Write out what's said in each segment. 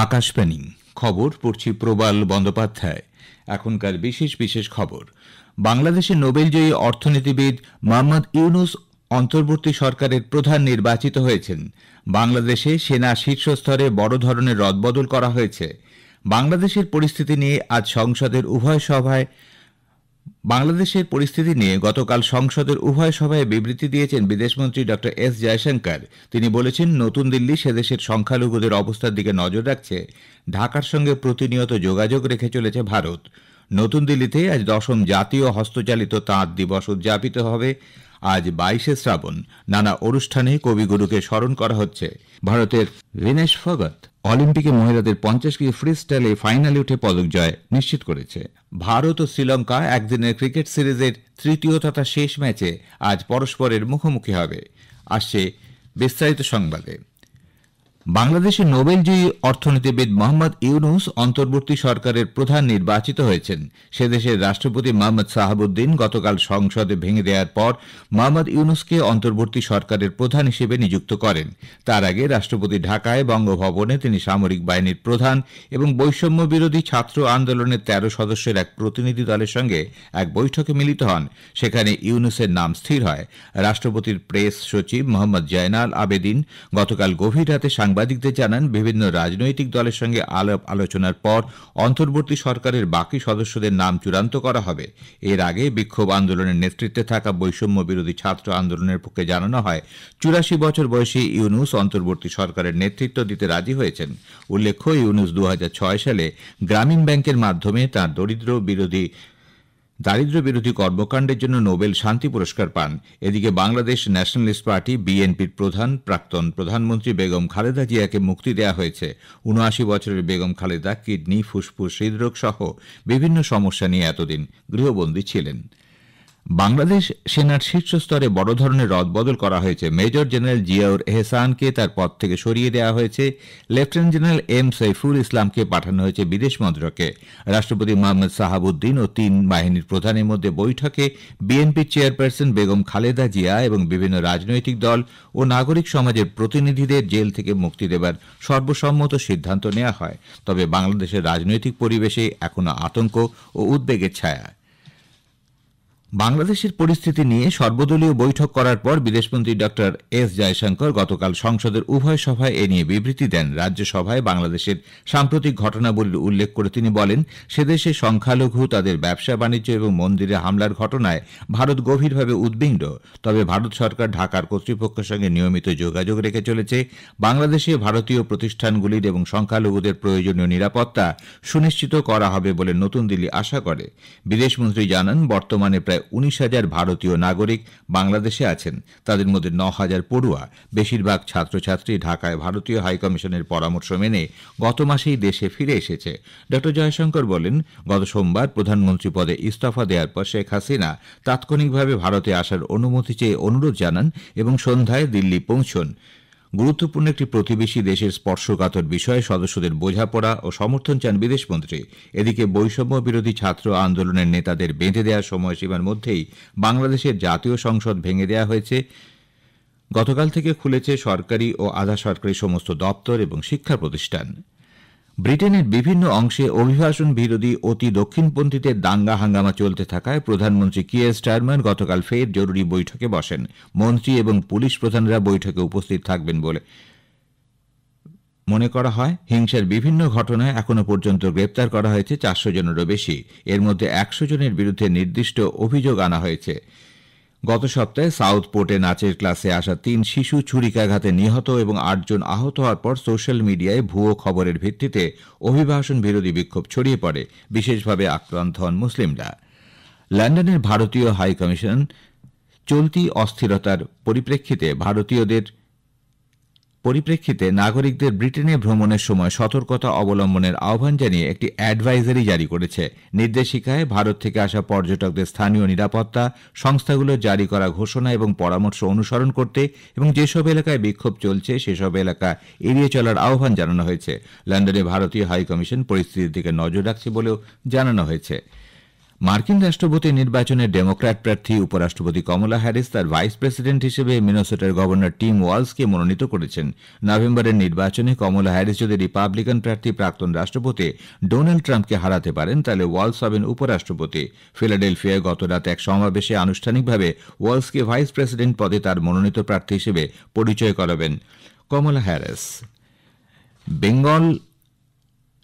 আকাশ panning খবর পড়ছি প্রবাল বন্দ্যোপাধ্যায়। এখনকার বিশেষ বিশেষ খবর। বাংলাদেশের নোবেলজয়ী অর্থনীতিবিদ মোহাম্মদ ইউনুস অন্তর্বর্তী সরকারের প্রধান নির্বাচিত হয়েছেন। বাংলাদেশে সেনা শীর্ষস্তরে বড় ধরনের রদবদল করা হয়েছে। বাংলাদেশের পরিস্থিতি নিয়ে আজ সংসদের উভয় সভায় গতকাল সংসদের উভয় সভায় বিবৃতি দিয়েছেন বিদেশমন্ত্রী ড এস জয়শঙ্কর। তিনি বলেছেন, নতুন দিল্লি সেদেশের সংখ্যালঘুদের অবস্থার দিকে নজর রাখছে। ঢাকার সঙ্গে প্রতিনিয়ত যোগাযোগ রেখে চলেছে ভারত। নতুন দিল্লিতে আজ 10ম জাতীয় হস্তচালিত তাঁত দিবস উদযাপিত হবে। আজ 22শে শ্রাবণ। নানা অনুষ্ঠানে কবিগুরুকে স্মরণ করা হচ্ছে। ভারতের ভিনেশ ফোগট অলিম্পিকে মহিলাদের 50 কেজি ফ্রি স্টাইলে ফাইনালে উঠে পদক জয় নিশ্চিত করেছে। ভারত ও শ্রীলঙ্কা একদিনের ক্রিকেট সিরিজের তৃতীয় তথা শেষ ম্যাচে আজ পরস্পরের মুখোমুখি হবে। আসছে বিস্তারিত সংবাদে। বাংলাদেশের নোবেলজয়ী অর্থনীতিবিদ মোহাম্মদ ইউনুস অন্তর্বর্তী সরকারের প্রধান নির্বাচিত হয়েছেন। সেদেশের রাষ্ট্রপতি মোহাম্মদ সাহাবুদ্দিন গতকাল সংসদে ভেঙে দেওয়ার পর মোহাম্মদ ইউনুসকে অন্তর্বর্তী সরকারের প্রধান হিসেবে নিযুক্ত করেন। তার আগে রাষ্ট্রপতি ঢাকায় বঙ্গভবনে তিনি সামরিক বাহিনীর প্রধান এবং বৈষম্য বিরোধী ছাত্র আন্দোলনের 13 সদস্যের এক প্রতিনিধি দলের সঙ্গে এক বৈঠকে মিলিত হন। সেখানে ইউনুসের নাম স্থির হয়। রাষ্ট্রপতির প্রেস সচিব মোহাম্মদ জয়নাল আবেদিন গতকাল গভীর রাতে সাংবাদিকদের জানান, বিভিন্ন রাজনৈতিক দলের সঙ্গে আলাপ আলোচনার পর অন্তর্বর্তী সরকারের বাকি সদস্যদের নাম চূড়ান্ত করা হবে। এর আগে বিক্ষোভ আন্দোলনের নেতৃত্বে থাকা বৈষম্য বিরোধী ছাত্র আন্দোলনের পক্ষে জানানো হয়, 84 বছর বয়সী ইউনুস অন্তর্বর্তী সরকারের নেতৃত্ব দিতে রাজি হয়েছেন। উল্লেখ্য, ইউনুস 2006 সালে গ্রামীণ ব্যাংকের মাধ্যমে তাঁর দারিদ্র্য বিরোধী কর্মকাণ্ডের জন্য নোবেল শান্তি পুরস্কার পান। এদিকে বাংলাদেশ ন্যাশনালিস্ট পার্টি বিএনপির প্রাক্তন প্রধানমন্ত্রী বেগম খালেদা জিয়াকে মুক্তি দেওয়া হয়েছে। 79 বছরের বেগম খালেদা কিডনি, ফুসফুস, হৃদরোগ সহ বিভিন্ন সমস্যা নিয়ে এতদিন গৃহবন্দী ছিলেন। বাংলাদেশ সেনার শীর্ষস্তরে বড় ধরনের রদবদল করা হয়েছে। মেজর জেনারেল জিয়াউর এহসানকে তার পদ থেকে সরিয়ে দেওয়া হয়েছে। লেফটেন্যান্ট জেনারেল এম সাইফুল ইসলামকে পাঠানো হয়েছে বিদেশ মন্ত্রকে। রাষ্ট্রপতি মোহাম্মদ সাহাবুদ্দিন ও 3 বাহিনীর প্রধানের মধ্যে বৈঠকে বিএনপি চেয়ারপারসন বেগম খালেদা জিয়া এবং বিভিন্ন রাজনৈতিক দল ও নাগরিক সমাজের প্রতিনিধিদের জেল থেকে মুক্তি দেবার সর্বসম্মত সিদ্ধান্ত নেওয়া হয়। তবে বাংলাদেশের রাজনৈতিক পরিবেশে এখনো আতঙ্ক ও উদ্বেগের ছায়া। বাংলাদেশের পরিস্থিতি নিয়ে সর্বদলীয় বৈঠক করার পর বিদেশমন্ত্রী ড এস জয়শঙ্কর গতকাল সংসদের উভয় সভায় এ নিয়ে বিবৃতি দেন। রাজ্যসভায় বাংলাদেশের সাম্প্রতিক ঘটনাবলীর উল্লেখ করে তিনি বলেন, সেদেশে সংখ্যালঘু, তাদের ব্যবসা বাণিজ্য এবং মন্দিরে হামলার ঘটনায় ভারত গভীরভাবে উদ্বিগ্ন। তবে ভারত সরকার ঢাকার কর্তৃপক্ষের সঙ্গে নিয়মিত যোগাযোগ রেখে চলেছে। বাংলাদেশে ভারতীয় প্রতিষ্ঠানগুলির এবং সংখ্যালঘুদের প্রয়োজনীয় নিরাপত্তা সুনিশ্চিত করা হবে বলে নতুন দিল্লি আশা করে। বিদেশমন্ত্রী জানান, বর্তমানে প্রায় 19,000 ভারতীয় নাগরিক বাংলাদেশে আছেন। তাদের মধ্যে 9,000 পড়ুয়া। বেশিরভাগ ছাত্রছাত্রী ঢাকায় ভারতীয় হাইকমিশনের পরামর্শ মেনে গত মাসেই দেশে ফিরে এসেছে। ড জয়শঙ্কর বলেন, গত সোমবার প্রধানমন্ত্রী পদে ইস্তফা দেওয়ার পর শেখ হাসিনা তাৎক্ষণিকভাবে ভারতে আসার অনুমতি চেয়ে অনুরোধ জানান এবং সন্ধ্যায় দিল্লি পৌঁছন। গুরুত্বপূর্ণ একটি প্রতিবেশী দেশের স্পর্শকাতর বিষয়ে সদস্যদের বোঝাপড়া ও সমর্থন চান বিদেশমন্ত্রী। এদিকে বৈষম্য বিরোধী ছাত্র আন্দোলনের নেতাদের বেঁধে দেওয়ার সময়সীমার মধ্যেই বাংলাদেশের জাতীয় সংসদ ভেঙে দেওয়া হয়েছে। গতকাল থেকে খুলেছে সরকারি ও আধা সরকারি সমস্ত দপ্তর এবং শিক্ষা প্রতিষ্ঠান। ব্রিটেনের বিভিন্ন অংশে অভিবাসন বিরোধী অতি দক্ষিণপন্থীদের দাঙ্গা হাঙ্গামা চলতে থাকায় প্রধানমন্ত্রী কিয়ার স্টারমার গতকাল ফের জরুরি বৈঠকে বসেন। মন্ত্রী এবং পুলিশ প্রধানরা বৈঠকে উপস্থিত থাকবেন বলে মনে করা হয়। হিংসার বিভিন্ন ঘটনায় এখনো পর্যন্ত গ্রেপ্তার করা হয়েছে 400 জনেরও বেশি। এর মধ্যে 100 জনের বিরুদ্ধে নির্দিষ্ট অভিযোগ আনা হয়েছে। গত সপ্তাহে সাউথ পোর্টে নাচের ক্লাসে আসা 3 শিশু ছুরিকাঘাতে নিহত এবং 8 জন আহত হওয়ার পর সোশ্যাল মিডিয়ায় ভুয়ো খবরের ভিত্তিতে অভিবাসন বিরোধী বিক্ষোভ ছড়িয়ে পড়ে। বিশেষভাবে আক্রান্ত হন মুসলিমরা। লন্ডনের ভারতীয় হাইকমিশন চলতি অস্থিরতার পরিপ্রেক্ষিতে নাগরিকদের ব্রিটেনে ভ্রমণের সময় সতর্কতা অবলম্বনের আহ্বান জানিয়ে একটি অ্যাডভাইজারি জারি করেছে। নির্দেশিকায় ভারত থেকে আসা পর্যটকদের স্থানীয় নিরাপত্তা সংস্থাগুলো জারি করা ঘোষণা এবং পরামর্শ অনুসরণ করতে এবং যেসব এলাকায় বিক্ষোভ চলছে সেসব এলাকা এড়িয়ে চলার আহ্বান জানানো হয়েছে। লন্ডনে ভারতীয় হাইকমিশন পরিস্থিতির দিকে নজর রাখছে বলেও জানানো হয়েছে। মার্কিন রাষ্ট্রপতি নির্বাচনে ডেমোক্র্যাট প্রার্থী উপরাষ্ট্রপতি কমলা হ্যারিস তার ভাইস প্রেসিডেন্ট হিসেবে মিনেসোটার গভর্নর টিম ওয়ালসকে মনোনীত করেছেন। নভেম্বরের নির্বাচনে কমলা হ্যারিস যদি রিপাবলিকান প্রার্থী প্রাক্তন রাষ্ট্রপতি ডোনাল্ড ট্রাম্পকে হারাতে পারেন তাহলে ওয়ালস হবেন উপরাষ্ট্রপতি। ফিলাডেলফিয়ায় গতরাত এক সমাবেশে আনুষ্ঠানিকভাবে ওয়ালসকে ভাইস প্রেসিডেন্ট পদে তার মনোনীত প্রার্থী হিসেবে পরিচয় করাবেন কমলা হ্যারিস।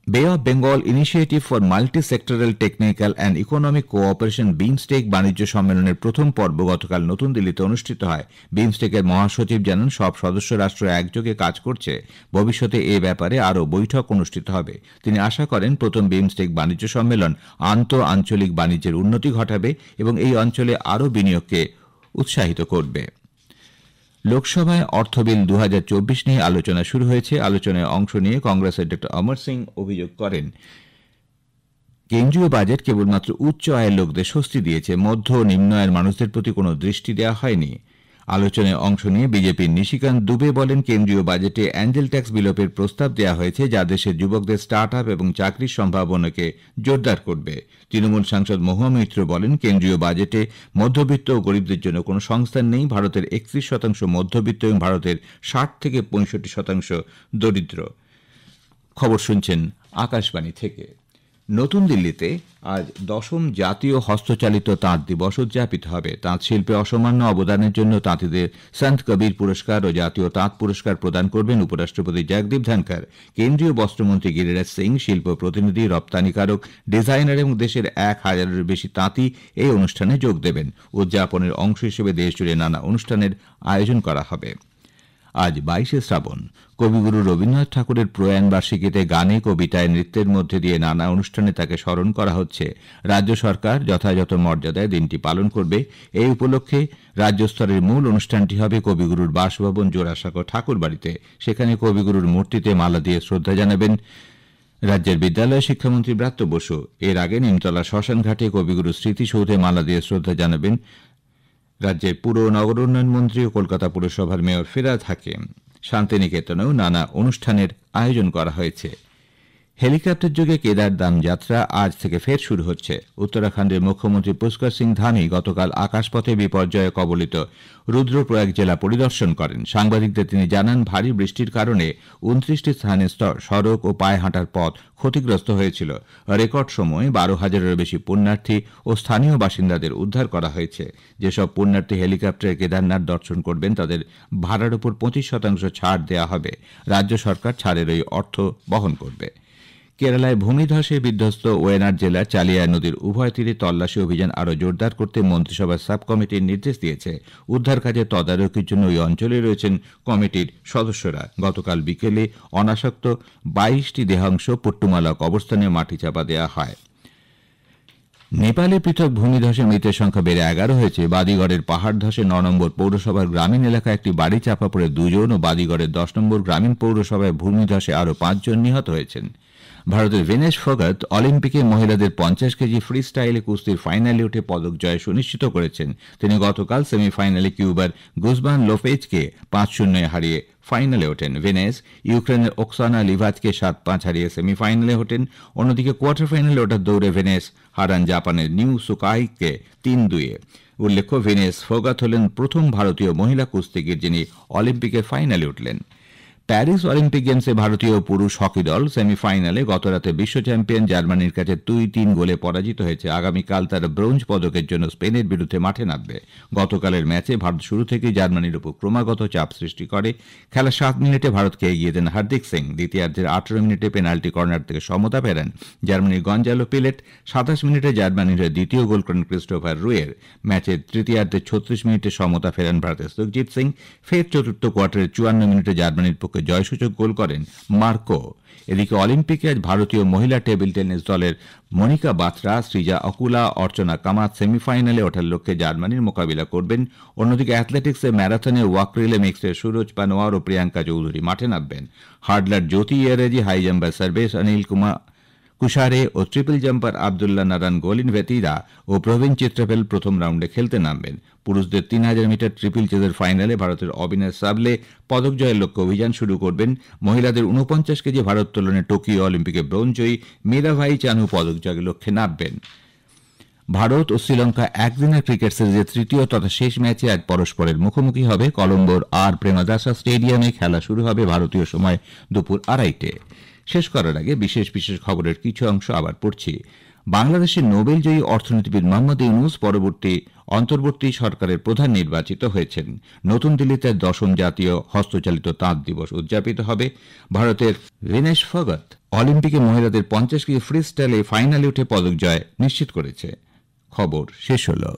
বে of Bengal initiative for multi-sectoral technical and economic cooperation BIMSTEC বাণিজ্য সম্মেলনের প্রথম পর্ব গতকাল নতুন দিল্লিতে অনুষ্ঠিত হয়। বিমস্টেকের মহাসচিব জানান, সব সদস্য রাষ্ট্র একযোগে কাজ করছে। ভবিষ্যতে এ ব্যাপারে আরও বৈঠক অনুষ্ঠিত হবে। তিনি আশা করেন প্রথম বিমস্টেক বাণিজ্য সম্মেলন আন্তঃআঞ্চলিক বাণিজ্যের উন্নতি ঘটাবে এবং এই অঞ্চলে আরও বিনিয়োগকে উৎসাহিত করবে। লোকসভায় অর্থ বিল 2024 নিয়ে আলোচনা শুরু হয়েছে। আলোচনায় অংশ নিয়ে কংগ্রেসের ডক্টর অমর সিং অভিযোগ করেন, কেন্দ্রীয় বাজেট কেবলমাত্র উচ্চ আয়ের লোকদের স্বস্তি দিয়েছে, মধ্য ও নিম্ন আয়ের মানুষদের প্রতি কোনো দৃষ্টি দেওয়া হয়নি। আলোচনায় অংশ নিয়ে বিজেপির নিশিকান্ত দুবে বলেন, কেন্দ্রীয় বাজেটে অ্যাঞ্জেল ট্যাক্স বিলোপের প্রস্তাব দেওয়া হয়েছে, যা দেশের যুবকদের স্টার্ট আপ এবং চাকরির সম্ভাবনাকে জোরদার করবে। তৃণমূল সাংসদ মহুয়া মৈত্র বলেন, কেন্দ্রীয় বাজেটে মধ্যবিত্ত ও গরিবদের জন্য কোনো সংস্থান নেই। ভারতের 31% মধ্যবিত্ত এবং ভারতের 60 থেকে 65% দরিদ্র। খবর শুনছেন আকাশবাণী থেকে। নতুন দিল্লিতে আজ 10ম জাতীয় হস্তচালিত তাঁত দিবস উদযাপিত হবে। তাঁত শিল্পে অসামান্য অবদানের জন্য তাঁতিদের সন্ত কবির পুরস্কার ও জাতীয় তাঁত পুরস্কার প্রদান করবেন উপরাষ্ট্রপতি জগদীপ ধনখড়। কেন্দ্রীয় বস্ত্রমন্ত্রী গিরিরাজ সিং, শিল্প প্রতিনিধি, রপ্তানিকারক, ডিজাইনার এবং দেশের 1000-এর বেশি তাঁতি এই অনুষ্ঠানে যোগ দেবেন। উদযাপনের অংশ হিসেবে দেশজুড়ে নানা অনুষ্ঠানের আয়োজন করা হবে। আজ 22শে শ্রাবণ। কবিগুরু রবীন্দ্রনাথ ঠাকুরের প্রয়াণ বার্ষিকীতে গানে, কবিতায়, নৃত্যের মধ্যে দিয়ে নানা অনুষ্ঠানে তাকে স্মরণ করা হচ্ছে। রাজ্য সরকার যথাযথ মর্যাদায় দিনটি পালন করবে। এই উপলক্ষে রাজ্য স্তরের মূল অনুষ্ঠানটি হবে কবিগুরুর বাসভবন জোড়াসাঁকো ঠাকুরবাড়িতে। সেখানে কবিগুরুর মূর্তিতে মালা দিয়ে শ্রদ্ধা জানাবেন রাজ্যের বিদ্যালয় শিক্ষামন্ত্রী ব্রাত্য বসু। এর আগে নিমতলা শ্মশানঘাটে কবিগুরুর স্মৃতিসৌধে মালা দিয়ে শ্রদ্ধা জানাবেন রাজ্যের পুর ও নগর উন্নয়ন মন্ত্রী ও কলকাতা পুরসভার মেয়র ফিরহাদ হাকিম। শান্তিনিকেতনেও নানা অনুষ্ঠানের আয়োজন করা হয়েছে। হেলিকপ্টার যোগে কেদারধাম যাত্রা আজ থেকে ফের শুরু হচ্ছে। উত্তরাখণ্ডের মুখ্যমন্ত্রী পুষ্কর সিং ধামি গতকাল আকাশপথে বিপর্যয়ে কবলিত রুদ্রপ্রয়াগ জেলা পরিদর্শন করেন। সাংবাদিকদের তিনি জানান, ভারী বৃষ্টির কারণে 29টি স্থানে সড়ক ও পায়ে হাঁটার পথ ক্ষতিগ্রস্ত হয়েছিল। রেকর্ড সময়ে 12,000-এরও বেশি পুণ্যার্থী ও স্থানীয় বাসিন্দাদের উদ্ধার করা হয়েছে। যেসব পুণ্যার্থী হেলিকপ্টারে কেদারনাথ দর্শন করবেন তাদের ভাড়ার উপর 25% ছাড় দেওয়া হবে। রাজ্য সরকার ছাড়ের ওই অর্থ বহন করবে। কেরালায় ভূমিধসে বিধ্বস্ত ওয়েনাড জেলার চালিয়া নদীর উভয় তীরে তল্লাশি অভিযান আরও জোরদার করতে মন্ত্রিসভার সাব কমিটির নির্দেশ দিয়েছে। উদ্ধার কাজে তদারকির জন্য ওই অঞ্চলে রয়েছেন কমিটির সদস্যরা। গতকাল বিকেলে অনাসক্ত 22টি দেহাংশ পট্টুমালা কবরস্থানে মাটি চাপা দেওয়া হয়। নেপালে পৃথক ভূমিধসে মৃতের সংখ্যা বেড়ে 11 হয়েছে। বাদিগড়ের পাহাড় ধসে 9 নম্বর পৌরসভার গ্রামীণ এলাকায় একটি বাড়ি চাপা পড়ে 2 জন ও বাদিগড়ের 10 নম্বর গ্রামীণ পৌরসভায় ভূমিধসে আরও 5 জন নিহত হয়েছেন। ভারতের ভিনেশ ফোগাত অলিম্পিকে মহিলাদের 50 কেজি ফ্রি স্টাইলে কুস্তির ফাইনালে উঠে পদক জয় সুনিশ্চিত করেছেন। তিনি গতকাল সেমিফাইনালে কিউবার গুজমান লোপেজকে 5-0 হারিয়ে ফাইনালে ওঠেন। ভিনেস ইউক্রেনের ওকসানা লিভাজকে 7-5 হারিয়ে সেমিফাইনালে ওঠেন। অন্যদিকে কোয়ার্টার ফাইনালে ওঠার দৌড়ে ভিনেস হারান জাপানের নিউ সুকাইকে 3-2। উল্লেখ্য, ভিনেস ফোগাত হলেন প্রথম ভারতীয় মহিলা কুস্তিগির যিনি অলিম্পিকের ফাইনালে উঠলেন। প্যারিস অলিম্পিক গেমসে ভারতীয় পুরুষ হকি দল সেমিফাইনালে গতরাতে বিশ্ব চ্যাম্পিয়ন জার্মানির কাছে 2-3 গোলে পরাজিত হয়েছে। আগামীকাল তারা ব্রোঞ্জ পদকের জন্য স্পেনের বিরুদ্ধে মাঠে নামবে। গতকালের ম্যাচে ভারত শুরু থেকেই জার্মানির উপর ক্রমাগত চাপ সৃষ্টি করে। খেলা 7 মিনিটে ভারতকে এগিয়ে দেন হার্দিক সিং। দ্বিতীয়ার্ধের 18 মিনিটে পেনাল্টি কর্নার থেকে সমতা ফেরান জার্মানির গঞ্জালো পিলেট। 27 মিনিটে জার্মানির হয়ে দ্বিতীয় গোল করেন ক্রিস্টোফার রুয়ের। ম্যাচের তৃতীয়ার্ধে 36 মিনিটে সমতা ফেরান ভারতের সুখজিৎ সিং। ফের চতুর্থ কোয়ার্টারে 54 মিনিটে জার্মানির পক্ষে জয়সূচক গোল করেন মার্কো। এদিকে অলিম্পিকে আজ ভারতীয় মহিলা টেবিল টেনিস দলের মনিকা বাত্রা, সৃজা অকুলা, অর্চনা কামাত সেমিফাইনালে ওঠার লক্ষ্যে জার্মানির মোকাবিলা করবেন। অন্যদিকে অ্যাথলেটিক্সে ম্যারাথনে ওয়াক রিলে মিক্সের সুরজ পানোয়ার ও প্রিয়াঙ্কা চৌধুরী মাঠে নামবেন। হার্ডলার জ্যোতি ইয়ারেজি, হাই জাম্পার সার্ভেশ অনিল কুশারে ও ট্রিপল জাম্পার আবদুল্লাহ নারায়ণ গোলিন ভেতিরা ও প্রবীণ চিত্রফেল প্রথম রাউন্ডে খেলতে নামবেন। পুরুষদের 3000 মিটার ট্রিপল চেজের ফাইনালে ভারতের অবিনাশ সাবলে পদক জয়ের লক্ষ্যে অভিযান শুরু করবেন। মহিলাদের 49 কেজি ভারোত্তোলনে টোকিও অলিম্পিকে ব্রোঞ্জ জয়ী মীরাভাই চানু পদক জয়ের লক্ষ্যে নামবেন। ভারত ও শ্রীলঙ্কা একদিনের ক্রিকেট সিরিজের তৃতীয় তথা শেষ ম্যাচে আজ পরস্পরের মুখোমুখি হবে। কলম্বোর আর প্রেমাদাসা স্টেডিয়ামে খেলা শুরু হবে ভারতীয় সময় দুপুর 2:30টায়। শেষ করার আগে বিশেষ বিশেষ খবরের কিছু অংশ আবার পড়ছি। বাংলাদেশের নোবেলজয়ী অর্থনীতিবিদ মোহাম্মদ ইউনূস অন্তর্বর্তী সরকারের প্রধান নির্বাচিত হয়েছেন। নতুন দিল্লিতে 10ম জাতীয় হস্তচালিত তাঁত দিবস উদযাপিত হবে। ভারতের ভিনেশ ফোগট অলিম্পিকে মহিলাদের 50 কেজি ফ্রি স্টাইলে ফাইনালে উঠে পদক জয় নিশ্চিত করেছে। খবর শেষ হলো।